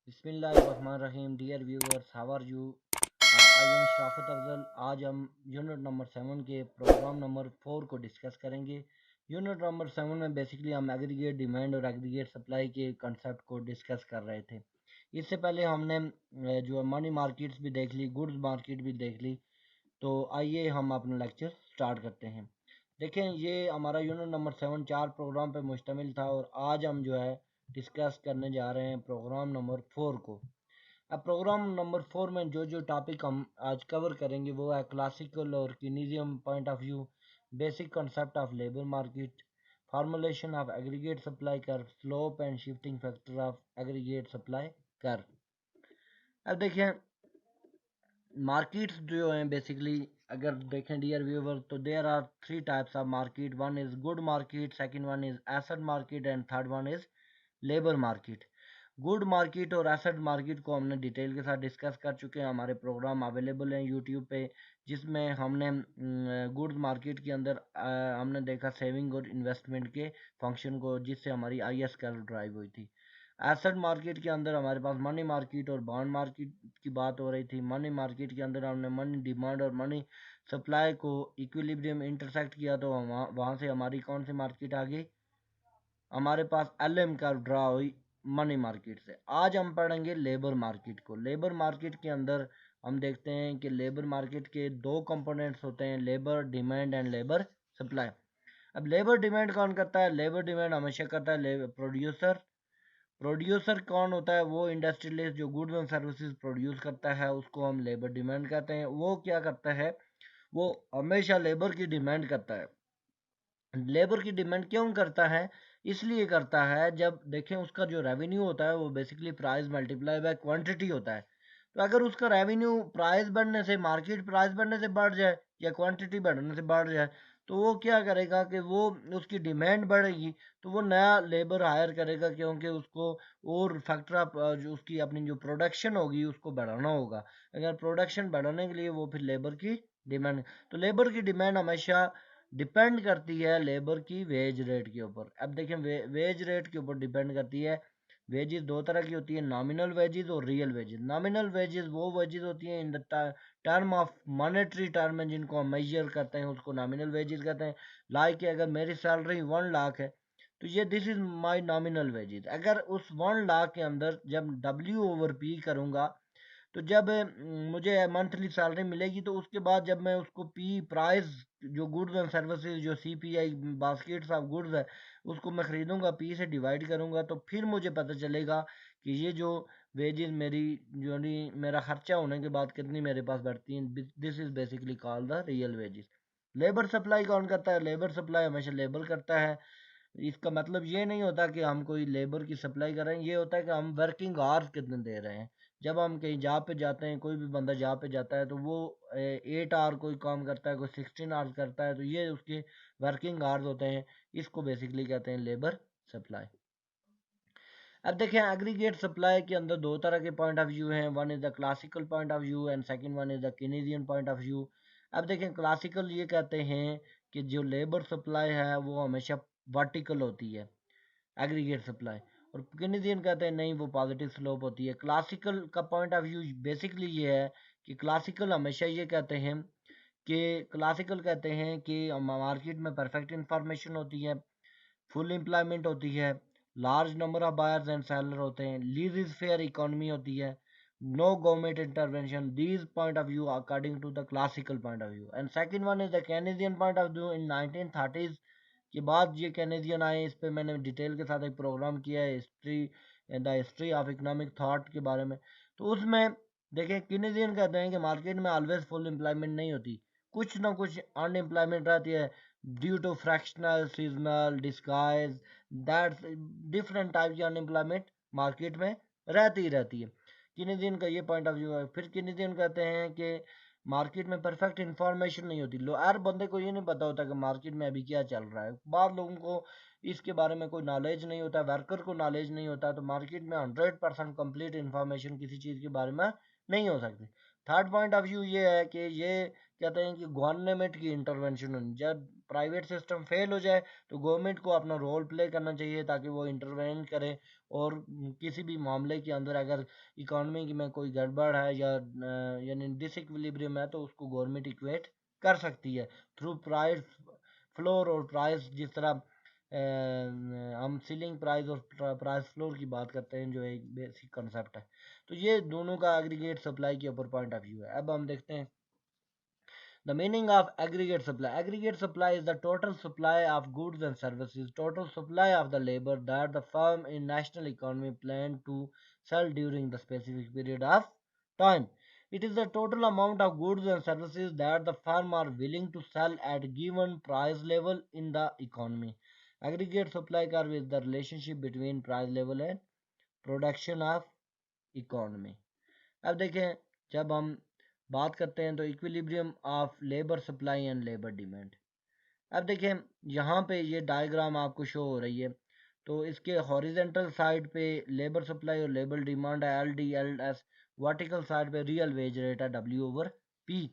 बिस्मिल्लाहिर्रहमानिर्रहीम। Dear viewers, how are you? I am Sharafat Afzal. आज हम यूनिट नंबर 7 के प्रोग्राम नंबर 4 को डिस्कस करेंगे। यूनिट नंबर 7 में बेसिकली हम एग्रीगेट डिमांड और एग्रीगेट सप्लाई के कंसेप्ट को डिस्कस कर रहे थे। इससे पहले हमने जो मनी मार्केट्स भी देख ली, गुड्स मार्केट भी देख ली। तो आइए हम अपना लेक्चर स्टार्ट करते हैं। देखें, ये हमारा यूनिट नंबर 7 4 प्रोग्राम पे मुश्तमिल था और आज हम जो है डिस्कस करने जा रहे हैं प्रोग्राम नंबर 4 को। अब प्रोग्राम नंबर 4 में जो जो टॉपिक हम आज कवर करेंगे वो है क्लासिकल और Keynesian point of view, basic concept of labour market, formulation of aggregate supply curve, slope and shifting factor of aggregate supply curve. अब देखें, मार्केट्स जो हैं बेसिकली अगर देखें डियर व्यूवर, तो there are three types of market. One is good market, second one is asset market and third one is labour market. Good market और asset market को हमने डिटेल के साथ डिस्कस कर चुके हैं। हमारे प्रोग्राम अवेलेबल हैं यूट्यूब पे, जिसमें हमने गुड्स मार्केट के अंदर हमने देखा सेविंग और इन्वेस्टमेंट के फंक्शन को, जिससे हमारी IS कर्व ड्राइव हुई थी। एसेट मार्केट के अंदर हमारे पास मनी मार्केट और बॉन्ड मार्केट की बात हो रही थी। मनी मार्केट के अंदर हमने मनी डिमांड और मनी सप्लाई को इक्विलिब्रियम इंटरसेक्ट किया, तो वहाँ से हमारी कौन सी मार्केट आ गई, हमारे पास LM कर्व ड्रा हुई मनी मार्केट से। आज हम पढ़ेंगे लेबर मार्केट को। लेबर मार्केट के अंदर हम देखते हैं कि लेबर मार्केट के दो कंपोनेंट्स होते हैं, labour demand and labour supply. अब लेबर डिमांड कौन करता है? लेबर डिमांड हमेशा करता है प्रोड्यूसर। प्रोड्यूसर कौन होता है? वो इंडस्ट्रियलिस्ट जो गुड्स एंड सर्विसेज प्रोड्यूस करता है, उसको हम लेबर डिमांड कहते हैं। वो क्या करता है? वो हमेशा लेबर की डिमांड करता है। लेबर की डिमांड क्यों करता है? इसलिए करता है, जब देखें उसका जो रेवेन्यू होता है वो basically price multiply by quantity होता है। तो अगर उसका रेवेन्यू प्राइस बढ़ने से, मार्केट प्राइस बढ़ने से बढ़ जाए या क्वांटिटी बढ़ने से बढ़ जाए, तो वो क्या करेगा कि वो उसकी डिमांड बढ़ेगी, तो वो नया लेबर हायर करेगा, क्योंकि उसको और फैक्टर ऑफ जो उसकी अपनी जो प्रोडक्शन होगी उसको बढ़ाना होगा। अगर प्रोडक्शन बढ़ाने के लिए वो फिर लेबर की डिमांड, तो लेबर की डिमांड हमेशा डिपेंड करती है लेबर की वेज रेट के ऊपर। अब देखें, वेज रेट के ऊपर डिपेंड करती है। वेजेस दो तरह की होती है, नॉमिनल वेजेस और रियल वेजेस। नॉमिनल वेजेस वो वेजेस होती हैं in the term of monetary term में, जिनको हम मेजर करते हैं उसको नॉमिनल वेजेस कहते हैं। लाइक अगर मेरी सैलरी 1 लाख है, तो ये this is my nominal wages. अगर उस 1 लाख के अंदर जब W/P करूँगा, तो जब मुझे मंथली सैलरी मिलेगी, तो उसके बाद जब मैं उसको पी प्राइस जो गुड्स एंड सर्विसेज जो CPI बास्केट्स ऑफ गुड्स है, उसको मैं खरीदूंगा, P से डिवाइड करूंगा, तो फिर मुझे पता चलेगा कि ये जो वेजेस मेरी जो नहीं मेरा खर्चा होने के बाद कितनी मेरे पास बढ़ती हैं। This is basically called the real wages. Labour supply कौन करता है? लेबर सप्लाई हमेशा लेबर करता है। इसका मतलब ये नहीं होता कि हम कोई लेबर की सप्लाई कर रहे हैं, ये होता है कि हम वर्किंग आवर्स कितने दे रहे हैं। जब हम कहीं जॉब पे जाते हैं, कोई भी बंदा जॉब पे जाता है, तो वो 8 आवर कोई काम करता है, कोई 16 आवर्स करता है, तो ये उसके वर्किंग आवर्स होते हैं। इसको बेसिकली कहते हैं लेबर सप्लाई। अब देखें, एग्रीगेट सप्लाई के अंदर दो तरह के पॉइंट ऑफ व्यू हैं। One is the classical point of view and second one is the Keynesian point of view. अब देखें, क्लासिकल ये कहते हैं कि जो लेबर सप्लाई है वो हमेशा वर्टिकल होती है, एग्रीगेट सप्लाई। और कीनेसियन कहते हैं नहीं, वो पॉजिटिव स्लोप होती है। क्लासिकल का पॉइंट ऑफ व्यू बेसिकली ये है कि क्लासिकल हमेशा ये कहते हैं कि क्लासिकल कहते हैं कि मार्केट में परफेक्ट इंफॉर्मेशन होती है, फुल एम्प्लॉयमेंट होती है, large number of buyers and seller होते हैं, लीज इज फेयर इकोनॉमी होती है, no government intervention. These point of view according to the classical point of view. And second one is the Keynesian point of view. In 1930s के बाद ये Canadian आए। इस पे मैंने डिटेल के साथ एक प्रोग्राम किया है, हिस्ट्री ऑफ इकोनॉमिक थॉट के बारे में। तो उसमें देखें, केनेडियन कहते हैं कि मार्केट में ऑलवेज फुल एम्प्लॉयमेंट नहीं होती, कुछ ना कुछ अनएम्प्लॉयमेंट रहती है, due to fractional, seasonal, disguise, that different type की अनएम्प्लॉयमेंट मार्केट में रहती ही रहती है। केनेडियन का ये पॉइंट ऑफ व्यू है। फिर केनेडियन कहते हैं कि मार्केट में परफेक्ट इंफॉर्मेशन नहीं होती। लो हर बंदे को ये नहीं पता होता कि मार्केट में अभी क्या चल रहा है। बाद लोगों को इसके बारे में कोई नॉलेज नहीं होता, वर्कर को नॉलेज नहीं होता, तो मार्केट में 100% कंप्लीट इंफॉर्मेशन किसी चीज़ के बारे में नहीं हो सकती। थर्ड पॉइंट ऑफ व्यू ये है कि ये कहते हैं कि गवर्नमेंट की इंटरवेंशन होनी, जब प्राइवेट सिस्टम फेल हो जाए तो गवर्नमेंट को अपना रोल प्ले करना चाहिए ताकि वो इंटरवेन करे, और किसी भी मामले के अंदर अगर इकोनॉमी में कोई गड़बड़ है या यानी डिसइक्विलिब्रियम है तो उसको गवर्नमेंट इक्वेट कर सकती है थ्रू प्राइस फ्लोर और प्राइस, जिस तरह हम सीलिंग प्राइस और प्राइस फ्लोर की बात करते हैं जो एक बेसिक कंसेप्ट है। तो ये दोनों का एग्रीगेट सप्लाई के ऊपर पॉइंट ऑफ व्यू है। अब हम देखते हैं the meaning of aggregate supply. Aggregate supply is the total supply of goods and services, total supply of the labor that the firm in national economy plan to sell during the specific period of time. It is the total amount of goods and services that the firm are willing to sell at given price level in the economy. Aggregate supply curve is the relationship between price level and production of economy. अब देखें, जब हम बात करते हैं तो equilibrium of labour supply and labour demand. अब देखें यहाँ पे ये डायग्राम आपको शो हो रही है, तो इसके हॉरिजेंटल साइड पे लेबर सप्लाई और लेबर डिमांड है L D L S, vertical side पे रियल वेज रेट है डब्ल्यू ओवर पी।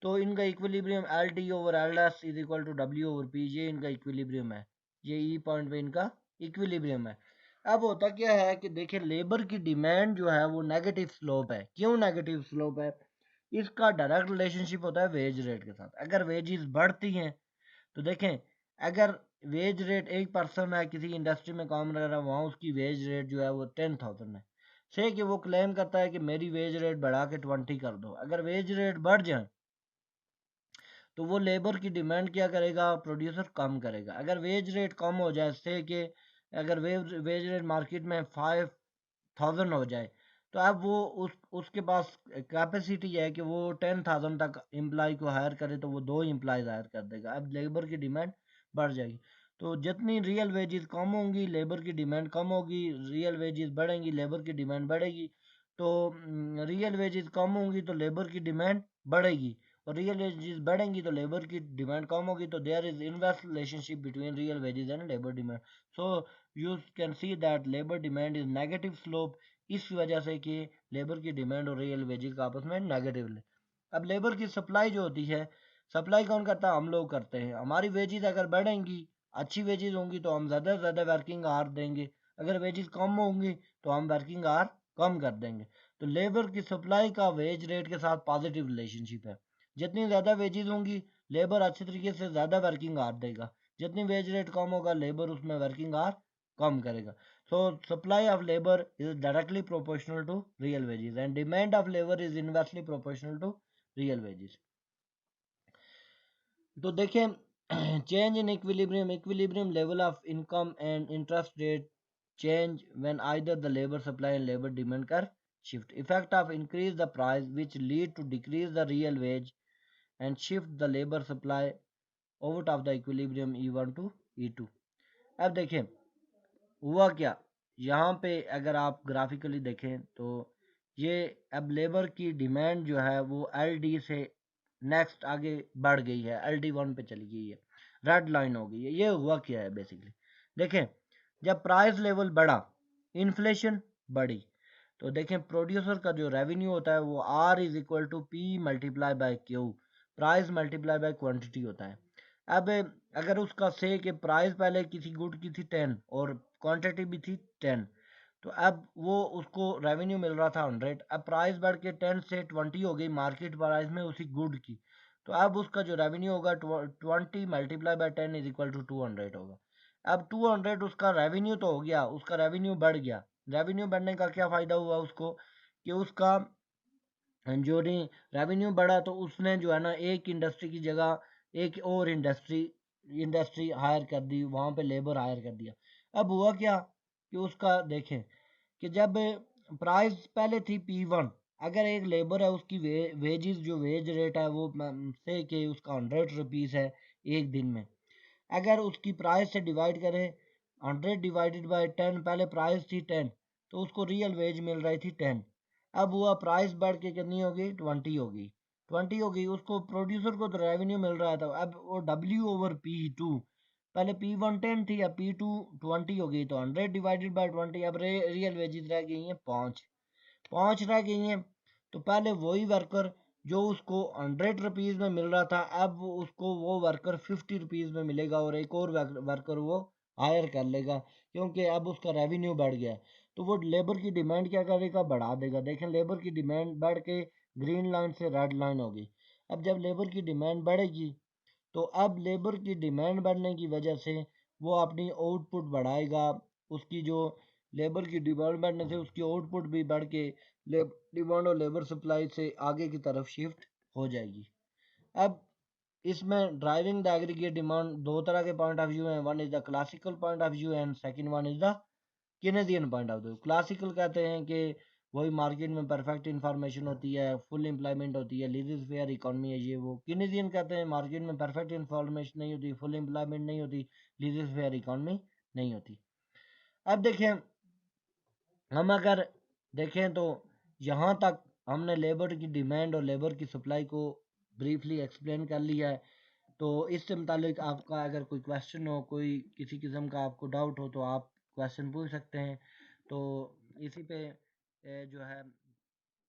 तो इनका equilibrium L D over L S is equal to W over P, ये इनका इक्विलिब्रियम है, ये ई पॉइंट पे इनका इक्विलिब्रियम है। अब होता क्या है कि देखिए लेबर की डिमांड जो है वो नेगेटिव स्लोप है। क्यों नेगेटिव स्लोप है? इसका डायरेक्ट रिलेशनशिप होता है वेज रेट के साथ। अगर वेजेस बढ़ती हैं तो देखें, अगर वेज रेट एक पर्सन है किसी इंडस्ट्री में काम कर रहा है, वहाँ उसकी वेज रेट जो है वो 10,000 है, से कि वो क्लेम करता है कि मेरी वेज रेट बढ़ा के 20 कर दो। अगर वेज रेट बढ़ जाए तो वो लेबर की डिमांड क्या करेगा? प्रोड्यूसर कम करेगा। अगर वेज रेट कम हो जाए, से कि अगर वेज रेट मार्केट में 5,000 हो जाए, तो अब वो उसके पास कैपेसिटी है कि वो 10,000 तक एम्प्लॉय को हायर करे, तो वो 2 एम्प्लॉयज हायर कर देगा। अब लेबर की डिमांड बढ़ जाएगी, तो जितनी रियल वेजेस कम होंगी लेबर की डिमांड कम होगी, रियल वेजेस बढ़ेंगी लेबर की डिमांड बढ़ेगी। तो रियल वेजेस कम होंगी तो लेबर की डिमांड बढ़ेगी, और रियल वेजेस बढ़ेंगी तो लेबर की डिमांड कम होगी। तो there is inverse relationship between real wages and labour demand. So you can see that labour demand is negative slope, इस वजह से कि लेबर की डिमांड और रियल वेजेस का आपस में नेगेटिव। अब लेबर की सप्लाई जो होती है, सप्लाई कौन करता है? हम लोग करते हैं। हमारी वेजेस अगर बढ़ेंगी, अच्छी वेजेस होंगी तो हम ज़्यादा से ज़्यादा वर्किंग आवर देंगे, अगर वेजेस कम होंगी तो हम वर्किंग आवर कम कर देंगे। तो लेबर की सप्लाई का वेज रेट के साथ पॉजिटिव रिलेशनशिप है। जितनी ज़्यादा वेजेस होंगी लेबर अच्छे तरीके से ज़्यादा वर्किंग आवर देगा, जितनी वेज रेट कम होगा लेबर उसमें वर्किंग आवर कम करेगा। So supply of labor is directly proportional to real wages and demand of labor is inversely proportional to real wages. तो देखें change in equilibrium level of income and interest rate change when either the labor supply and labor demand curve shift. Effect of increase the price which lead to decrease the real wage and shift the labor supply out of the equilibrium E1 to E2. अब देखें हुआ क्या, यहाँ पे अगर आप graphically देखें तो ये अब लेबर की डिमांड जो है वो एल डी से नेक्स्ट आगे बढ़ गई है, एल डी 1 पे चली गई है, रेड लाइन हो गई है। ये हुआ क्या है बेसिकली, देखें जब प्राइस लेवल बढ़ा इन्फ्लेशन बढ़ी, तो देखें प्रोड्यूसर का जो रेवेन्यू होता है वो R is equal to P multiply by Q, price multiply by quantity होता है। अब अगर उसका से कि प्राइस पहले किसी गुड की थी 10 और क्वांटिटी भी थी 10, तो अब वो उसको रेवेन्यू मिल रहा था 100, अब प्राइस बढ़ के 10 से 20 हो गई मार्केट प्राइस में उसी गुड की, तो अब उसका जो रेवेन्यू होगा 20 multiply by 10 is equal to 200 होगा। अब 200 उसका रेवेन्यू तो हो गया, उसका रेवेन्यू बढ़ गया। रेवेन्यू बढ़ने का क्या फ़ायदा हुआ उसको कि उसका जो रेवेन्यू बढ़ा तो उसने जो है ना एक इंडस्ट्री की जगह एक और इंडस्ट्री हायर कर दी, वहाँ पे लेबर हायर कर दिया। अब हुआ क्या कि उसका देखें कि जब प्राइस पहले थी P1, अगर एक लेबर है उसकी वेजेस जो वेज रेट है वो से कि उसका 100 रुपीज़ है एक दिन में, अगर उसकी प्राइस से डिवाइड करें 100 डिवाइडेड बाय 10, पहले प्राइस थी 10 तो उसको रियल वेज मिल रही थी 10, अब हुआ प्राइस बढ़ के कितनी हो गई 20 हो गई, 20 हो गई, उसको प्रोड्यूसर को तो रेवेन्यू मिल रहा था, अब वो डब्ल्यू ओवर P2, पहले P1 10 थी अब P2 20 हो गई, तो 100 डिवाइडेड बाय 20, अब रियल वेजेस रह गई हैं 5 रह गई हैं। तो पहले वही वर्कर जो उसको 100 रुपीज़ में मिल रहा था, अब उसको वो वर्कर 50 रुपीज़ में मिलेगा और एक और वर्कर वो हायर कर लेगा, क्योंकि अब उसका रेवेन्यू बढ़ गया। तो वो लेबर की डिमांड क्या करेगा, बढ़ा देगा। देखें, लेबर की डिमांड बढ़ के ग्रीन लाइन से रेड लाइन होगी। अब जब लेबर की डिमांड बढ़ेगी, तो अब लेबर की डिमांड बढ़ने की वजह से वो अपनी आउटपुट बढ़ाएगा। उसकी जो लेबर की डिमांड बढ़ने से उसकी आउटपुट भी बढ़ के डिमांड और लेबर सप्लाई से आगे की तरफ शिफ्ट हो जाएगी। अब इसमें ड्राइविंग द एग्रीगेट डिमांड दो तरह के पॉइंट ऑफ व्यू हैं। One is the classical point of view and second one is the Keynesian point of view. Classical कहते हैं कि वही मार्केट में परफेक्ट इंफॉर्मेशन होती है, फुल एम्प्लॉयमेंट होती है, लीजिस फेयर इकोनॉमी है ये वो। केनेडियन कहते हैं मार्केट में परफेक्ट इंफॉर्मेशन नहीं होती, फुल एम्प्लॉयमेंट नहीं होती, लीजिस फेयर इकोनॉमी नहीं होती। अब देखें, हम अगर देखें तो यहाँ तक हमने लेबर की डिमांड और लेबर की सप्लाई को ब्रीफली एक्सप्लेन कर लिया है। तो इससे मुतालिक आपका अगर कोई क्वेश्चन हो, कोई किसी किस्म का आपको डाउट हो, तो आप क्वेश्चन पूछ सकते हैं। तो इसी पे जो है